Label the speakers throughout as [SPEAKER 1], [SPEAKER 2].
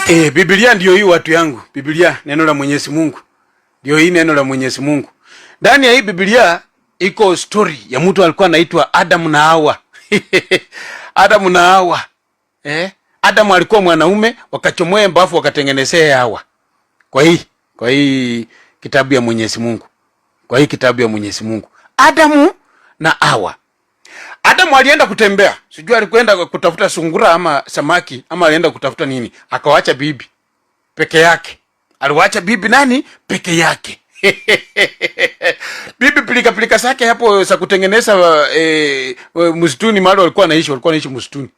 [SPEAKER 1] Biblia ndio hii watu yangu. Biblia neno la Mwenyezi Mungu. Ndio hii neno la Mwenyezi Mungu. Ndani ya hii Biblia iko story ya mtu alikuwa anaitwa Adam na Hawa. Adam na Hawa. Adam alikuwa mwanaume, wakachomoa mbavu wakatengenezea Hawa. Kwa hii kitabu ya Mwenyezi Mungu. Kwa hii kitabu ya Mwenyezi Mungu. Adamu na Hawa. Adamu alienda kutembea. Sijui alikwenda kutafuta sungura ama samaki ama alienda kutafuta nini. Akawacha bibi peke yake. Aliwacha bibi nani? Peke yake. Bibi pilika zake hapo za kutengeneza msituni mahali walikuwa wanaishi msituni.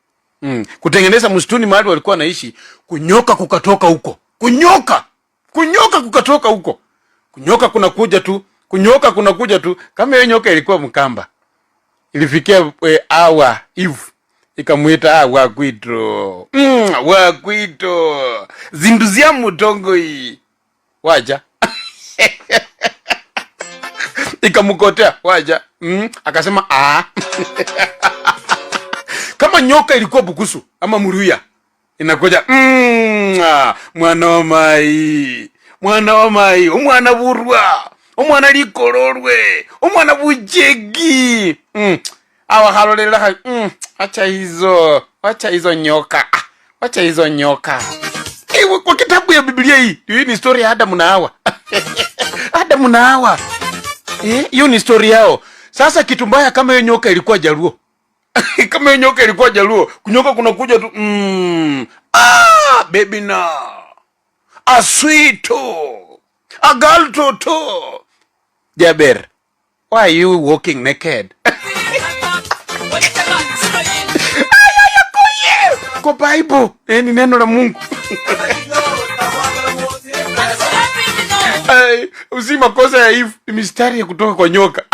[SPEAKER 1] Kutengeneza msituni mahali walikuwa wanaishi, kunyoka kukatoka huko. Kunyoka kukatoka huko. Kunyoka kunakuja tu kama hiyo nyoka ilikuwa mkamba. Ilifikia Hawa Eve ikamuita Wagwito. Wagwito. Zinduzia mutongo hii. Waja. Ikamukotea waja. Akasema kama nyoka ilikuwa bukusu ama muruya inakuja mwana wa mai, umwana burwa, umwana likororwe, umwana bujegi. Awa halolela acha hizo nyoka. Acha hizo nyoka. Kwa kitabu ya Biblia hii ni story ya Adam na Hawa. Adam na Hawa. Hiyo ni story yao. Sasa kitu mbaya kama hiyo nyoka ilikuwa Jaluo. Kama hiyo nyoka ilikuwa Jaluo, kunyoka kunakuja tu baby na. A sweeto. A girl to. Jaber, why are you walking naked? Kwa Bible, ni neno la Mungu. Usi makosa ya Eve ni mistari ya kutoka kwa nyoka.